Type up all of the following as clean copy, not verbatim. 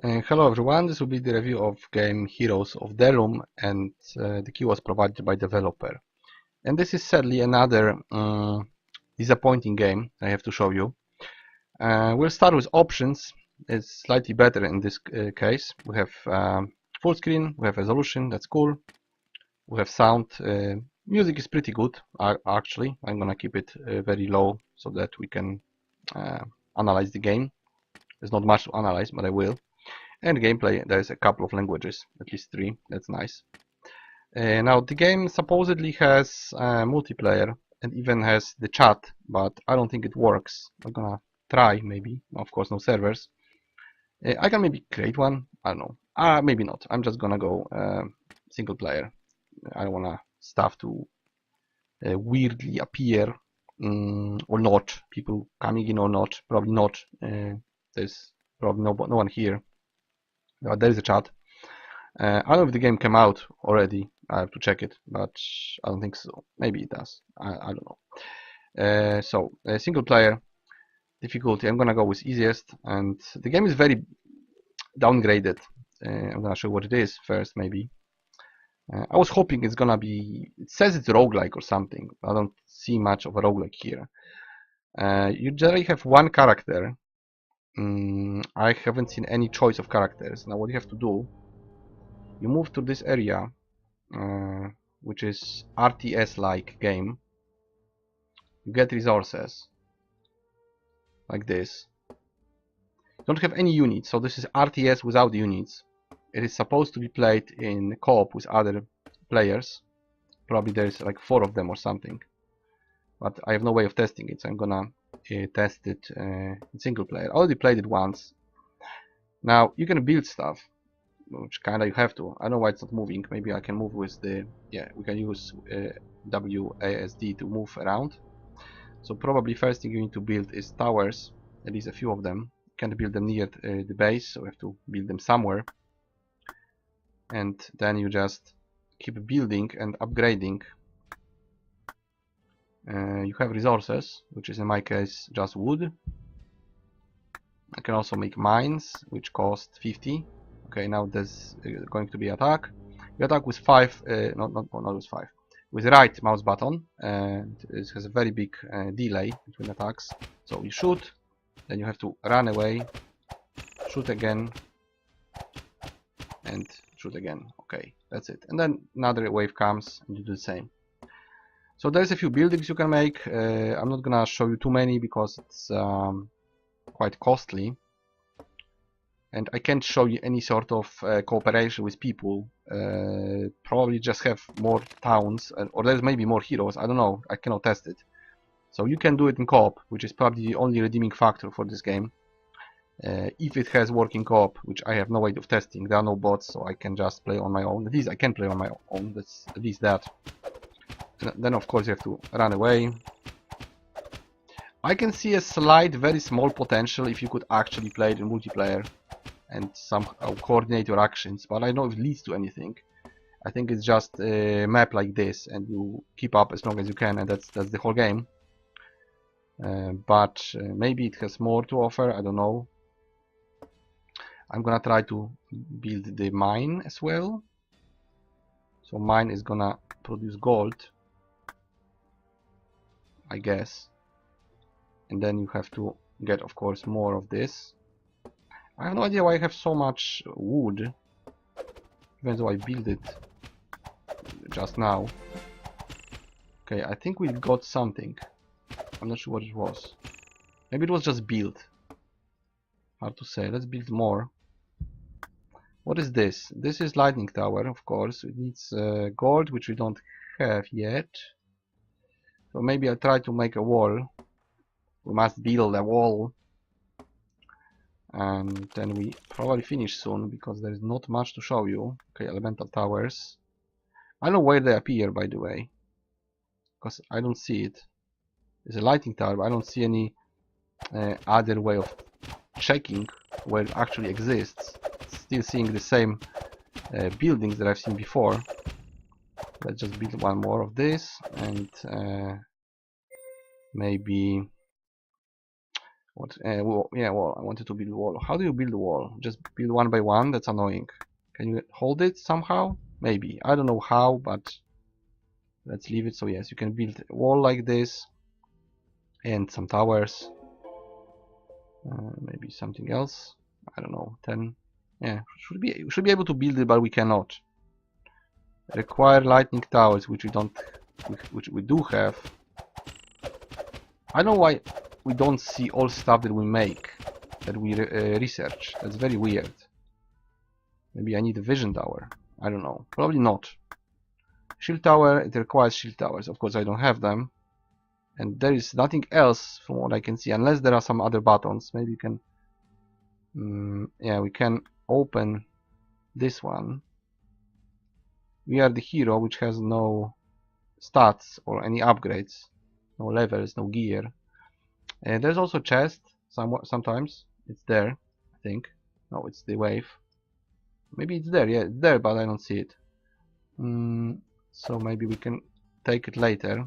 Hello everyone, this will be the review of game Heroes of Delum, and the key was provided by developer. And this is sadly another disappointing game I have to show you. We'll start with options. It's slightly better in this case. We have full screen, we have resolution, that's cool. We have sound. Music is pretty good actually. I'm gonna keep it very low so that we can analyze the game. There's not much to analyze, but I will. And gameplay, there's a couple of languages, at least 3, that's nice. Now the game supposedly has multiplayer and even has the chat, but I don't think it works. I'm gonna try, maybe. Of course, no servers. I can maybe create one, I don't know. Maybe not. I'm just gonna go single player. I don't wanna stuff to weirdly appear or not. People coming in or not, probably not. There's probably no one here. There is a chat. I don't know if the game came out already. I have to check it, but I don't think so. Maybe it does. I don't know. So single player difficulty. I'm gonna go with easiest, and the game is very downgraded. I'm gonna show you what it is first, maybe. I was hoping it's gonna be. It says it's roguelike or something. I don't see much of a roguelike here. You generally have one character. I haven't seen any choice of characters. Now what you have to do, you move to this area, which is RTS-like game. You get resources, like this. You don't have any units, so this is RTS without units. It is supposed to be played in co-op with other players. Probably there's like 4 of them or something. But I have no way of testing it, so I'm gonna test it in single player. I already played it once. Now you can build stuff, which kinda you have to. I don't know why it's not moving. Maybe I can move with the... yeah, we can use WASD to move around. So probably first thing you need to build is towers, at least a few of them. You can't build them near the base, so we have to build them somewhere. And then you just keep building and upgrading. You have resources, which is in my case just wood. I can also make mines, which cost 50. Okay, now there's going to be attack. You attack with 5, not with 5, with the right mouse button, and it has a very big delay between attacks. So you shoot, then you have to run away, shoot again, and shoot again. Okay, that's it. And then another wave comes and you do the same. So there's a few buildings you can make. I'm not gonna show you too many because it's quite costly. And I can't show you any sort of cooperation with people. Probably just have more towns, or there's maybe more heroes. I don't know. I cannot test it. So you can do it in co-op, which is probably the only redeeming factor for this game. If it has working co-op, which I have no way of testing. There are no bots, so I can just play on my own. At least I can play on my own. That's at least that. And then of course you have to run away. I can see a slight, very small potential if you could actually play it in multiplayer and somehow coordinate your actions, but I don't know if it leads to anything. I think it's just a map like this, and you keep up as long as you can, and that's the whole game. But maybe it has more to offer. I don't know. I'm gonna try to build the mine as well. So mine is gonna produce gold, I guess. And then you have to get, of course, more of this. I have no idea why I have so much wood, even though I built it just now. Okay, I think we got something. I'm not sure what it was. Maybe it was just built. Hard to say. Let's build more. What is this? This is lightning tower, of course. It needs gold, which we don't have yet. So maybe I'll try to make a wall. We must build a wall. And then we probably finish soon, because there is not much to show you. Okay, elemental towers. I don't know where they appear, by the way, because I don't see it. There's a lighting tower, but I don't see any other way of checking where it actually exists. Still seeing the same buildings that I've seen before. Let's just build one more of this, and maybe What? Wall. Yeah, wall. I wanted to build a wall. How do you build a wall? Just build one by one? That's annoying. Can you hold it somehow? Maybe. I don't know how, but let's leave it. So yes, you can build a wall like this and some towers. Maybe something else. I don't know. 10. Yeah, should be able to build it, but we cannot. Require lightning towers, which we don't, which we do have. I don't know why we don't see all stuff that we make, that we research. That's very weird. Maybe I need a vision tower. I don't know. Probably not. Shield tower, it requires shield towers. Of course, I don't have them. And there is nothing else from what I can see, unless there are some other buttons. Maybe you can... yeah, we can open this one. We are the hero, which has no stats or any upgrades. No levels, no gear. And there's also chest, sometimes. It's there, I think. No, it's the wave. Maybe it's there, yeah, it's there, but I don't see it. So maybe we can take it later.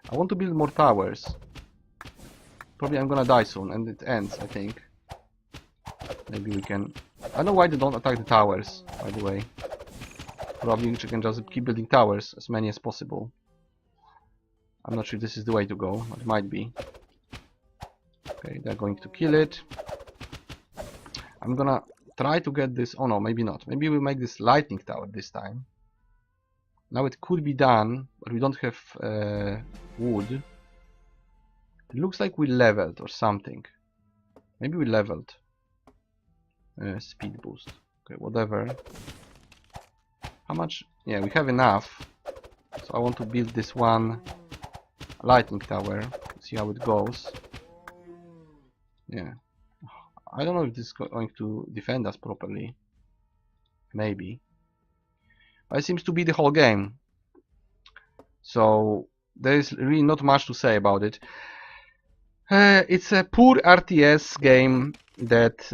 I want to build more towers. Probably I'm gonna die soon, and it ends, I think. Maybe we can... I don't know why they don't attack the towers, by the way. Probably we can just keep building towers, as many as possible. I'm not sure if this is the way to go, but it might be. Okay, they're going to kill it. I'm gonna try to get this... Oh no, maybe not. Maybe we'll make this lightning tower this time. Now it could be done, but we don't have wood. It looks like we leveled or something. Maybe we leveled. Speed boost. Okay, whatever. How much? Yeah, we have enough. So I want to build this one lightning tower. See how it goes. Yeah. I don't know if this is going to defend us properly. Maybe. But it seems to be the whole game. So there is really not much to say about it. It's a poor RTS game that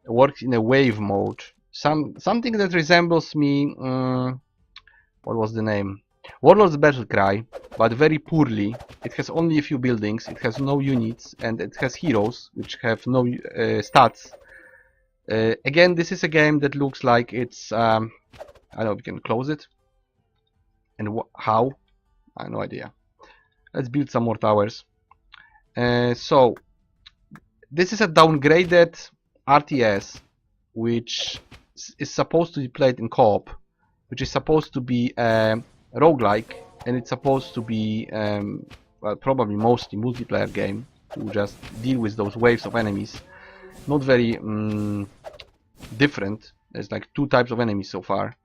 works in a wave mode. Something that resembles me. What was the name? Warlord's Battle Cry, but very poorly. It has only a few buildings, it has no units, and it has heroes which have no stats. Again, this is a game that looks like it's... I don't know if we can close it. And how? I have no idea. Let's build some more towers. So, this is a downgraded RTS, which is supposed to be played in co-op, which is supposed to be roguelike, and it's supposed to be well, probably mostly multiplayer game to just deal with those waves of enemies. Not very different. There's like 2 types of enemies so far,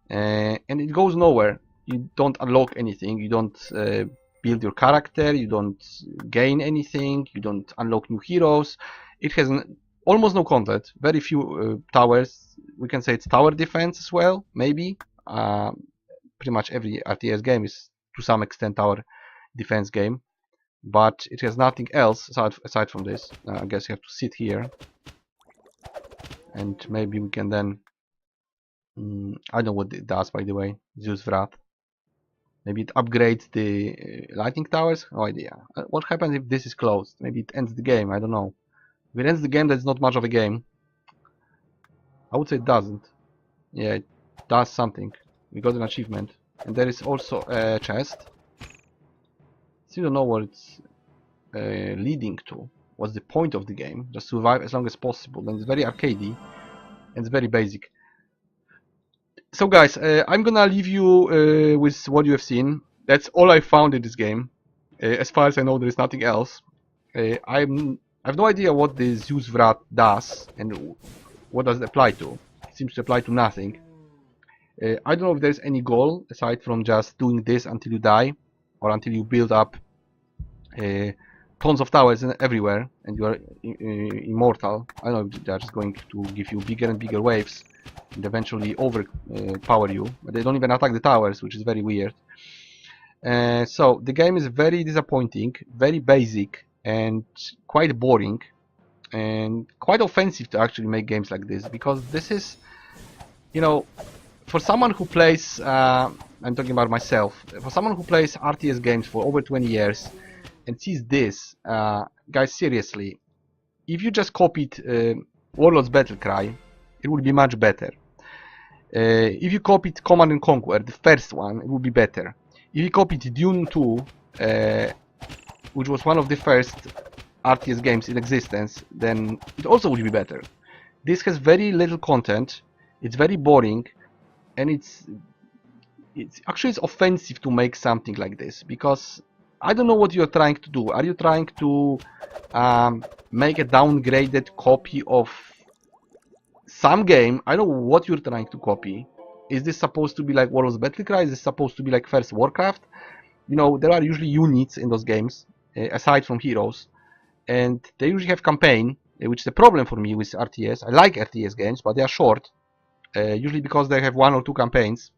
and it goes nowhere. You don't unlock anything, you don't build your character, you don't gain anything, you don't unlock new heroes. It has almost no content, very few towers. We can say it's tower defense as well, maybe. Pretty much every RTS game is to some extent tower defense game, but it has nothing else aside from this. I guess you have to sit here, and maybe we can then... I don't know what it does, by the way. Zeus Wrath. Maybe it upgrades the lightning towers? No idea. What happens if this is closed? Maybe it ends the game, I don't know. If it ends the game, that's not much of a game. I would say it doesn't. Yeah, it does something. We got an achievement. And there is also a chest. Still don't know what it's leading to. What's the point of the game? Just survive as long as possible. And it's very arcadey. And it's very basic. So guys, I'm gonna leave you with what you have seen. That's all I found in this game. As far as I know, there is nothing else. I have no idea what the Zeus Wrath does and what does it apply to. It seems to apply to nothing. I don't know if there's any goal aside from just doing this until you die, or until you build up tons of towers everywhere and you are immortal. I don't know if they're just going to give you bigger and bigger waves and eventually overpower you, but they don't even attack the towers, which is very weird. So the game is very disappointing, very basic, and quite boring, and quite offensive to actually make games like this, because this is, you know, for someone who plays, I'm talking about myself, for someone who plays RTS games for over 20 years, and sees this, guys, seriously, if you just copied Warlord's Battlecry, it would be much better. If you copied Command and Conquer, the first one, it would be better. If you copied Dune 2, which was one of the first RTS games in existence, then it also would be better. This has very little content, it's very boring, and it's actually it's offensive to make something like this, because I don't know what you're trying to do. Are you trying to make a downgraded copy of some game? I don't know what you're trying to copy. Is this supposed to be like Warlords Battlecry? Is this supposed to be like First Warcraft? You know, there are usually units in those games, aside from heroes, and they usually have campaign, which is a problem for me with RTS. I like RTS games, but they are short, usually because they have 1 or 2 campaigns.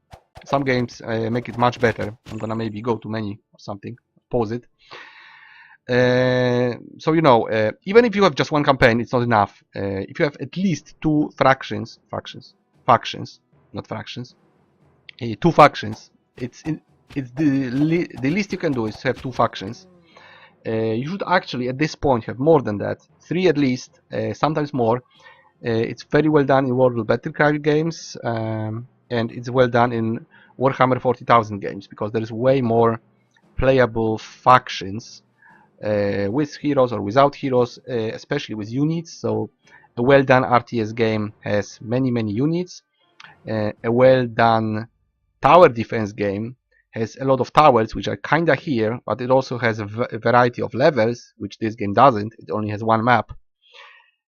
Some games make it much better. I'm gonna maybe go to menu or something, pause it. So you know, even if you have just 1 campaign, it's not enough. If you have at least 2 factions, not fractions, 2 factions, it's the least you can do is have 2 factions. You should actually at this point have more than that, 3 at least, sometimes more. It's very well done in World of Battlecry games, and it's well done in Warhammer 40,000 games, because there is way more playable factions with heroes or without heroes, especially with units. So a well done RTS game has many units. A well done tower defense game has a lot of towers, which are kinda here, but it also has a variety of levels, which this game doesn't. It only has 1 map.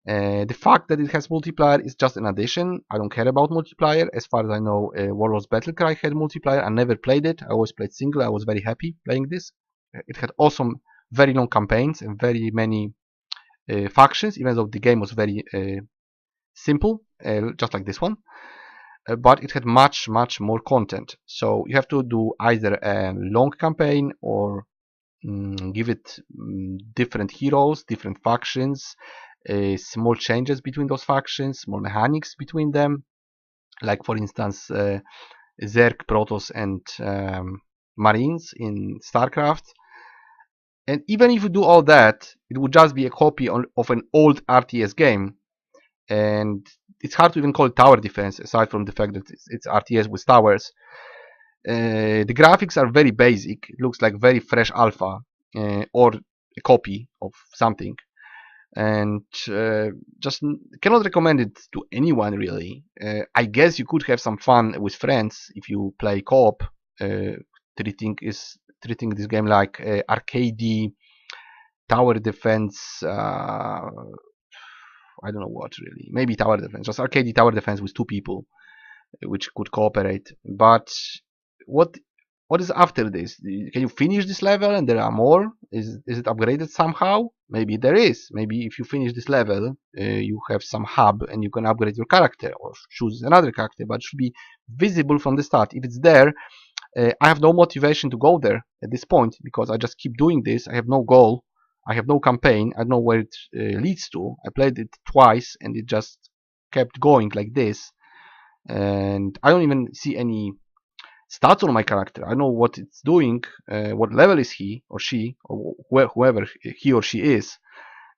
The fact that it has multiplayer is just an addition. I don't care about multiplayer. As far as I know, Warlords Battlecry had multiplayer. I never played it. I always played single. I was very happy playing this. It had awesome, very long campaigns and very many factions, even though the game was very simple, just like this one. But it had much more content. So you have to do either a long campaign or give it different heroes, different factions, small changes between those factions, small mechanics between them, like for instance Zerg, Protoss, and Marines in StarCraft. And even if you do all that, it would just be a copy of an old RTS game, and it's hard to even call it tower defense, aside from the fact that it's RTS with towers. The graphics are very basic. It looks like very fresh alpha, or a copy of something, and just cannot recommend it to anyone really. I guess you could have some fun with friends if you play co-op, treating this game like arcadey tower defense. I don't know what really. Maybe tower defense, just arcadey tower defense with 2 people, which could cooperate. But what is after this? Can you finish this level and there are more? Is it upgraded somehow? Maybe there is. Maybe if you finish this level, you have some hub and you can upgrade your character or choose another character, but it should be visible from the start. If it's there, I have no motivation to go there at this point, because I just keep doing this. I have no goal. I have no campaign. I don't know where it leads to. I played it twice and it just kept going like this. And I don't even see any stats on my character. I know what it's doing, what level is he or she, or whoever he or she is,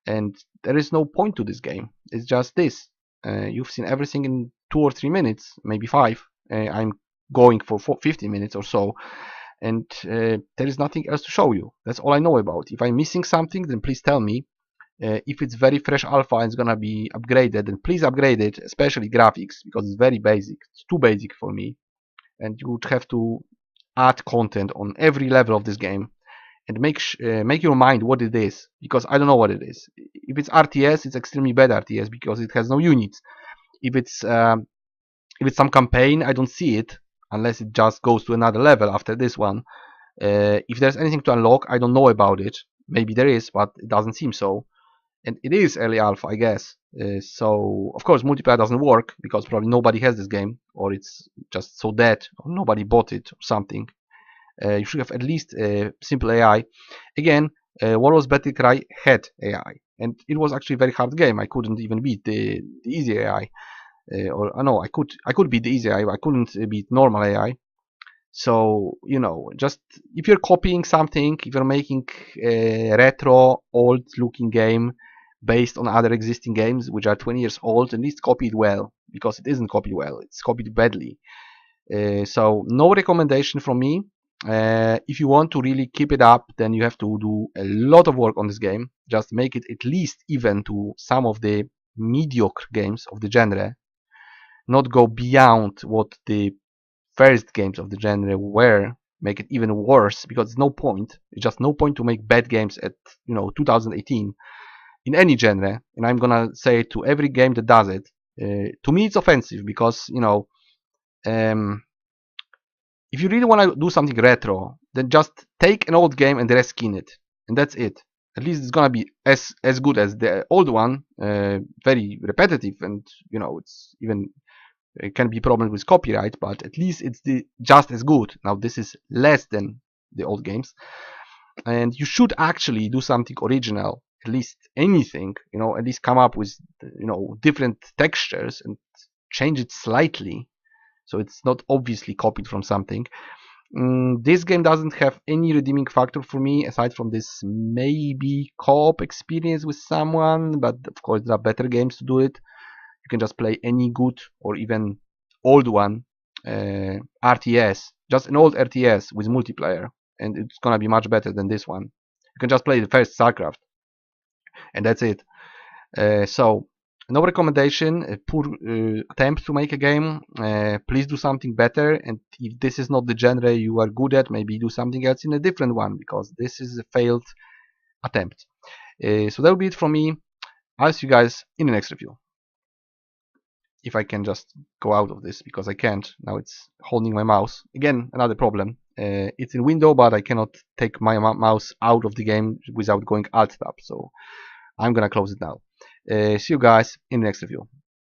and there is no point to this game. It's just this. You've seen everything in 2 or 3 minutes, maybe 5. I'm going for 50 minutes or so, and there is nothing else to show you. That's all I know about. If I'm missing something, then please tell me. If it's very fresh alpha and it's gonna be upgraded, then please upgrade it, especially graphics, because it's very basic. It's too basic for me. And you would have to add content on every level of this game and make your mind what it is, because I don't know what it is. If it's RTS, it's extremely bad RTS because it has no units. If it's some campaign, I don't see it unless it just goes to another level after this one. If there's anything to unlock, I don't know about it. Maybe there is, but it doesn't seem so. And it is early alpha, I guess. So of course multiplayer doesn't work because probably nobody has this game, or it's just so dead, or nobody bought it or something. You should have at least simple AI. Again, Warlords Battlecry had AI, and it was actually a very hard game. I couldn't even beat the easy AI, or no, I could beat the easy AI, but I couldn't beat normal AI. So, you know, just if you're copying something, if you're making a retro, old looking game based on other existing games which are 20 years old, at least copy it well, because it isn't copied well, it's copied badly. So, no recommendation from me. If you want to really keep it up, then you have to do a lot of work on this game. Just make it at least even to some of the mediocre games of the genre, not go beyond what the first games of the genre were, make it even worse, because there's no point. It's just no point to make bad games at 2018 in any genre. And I'm gonna say to every game that does it, to me it's offensive, because um, if you really want to do something retro, then just take an old game and reskin it, and that's it. At least it's gonna be as good as the old one. Very repetitive, and it's even it can be problems with copyright, but at least it's just as good. Now this is less than the old games, and you should actually do something original, at least anything, at least come up with different textures and change it slightly, so it's not obviously copied from something. This game doesn't have any redeeming factor for me aside from this maybe co-op experience with someone, but of course there are better games to do it. You can just play any good or even old one, RTS, just an old RTS with multiplayer, and it's gonna be much better than this one. You can just play the first StarCraft, and that's it. So no recommendation, a poor attempt to make a game. Please do something better, and if this is not the genre you are good at, maybe do something else in a different one, because this is a failed attempt. So that will be it from me. I'll see you guys in the next review. If I can just go out of this, because I can't. Now it's holding my mouse. Again, another problem. It's in window, but I cannot take my mouse out of the game without going alt tab. So I'm gonna close it now. See you guys in the next review.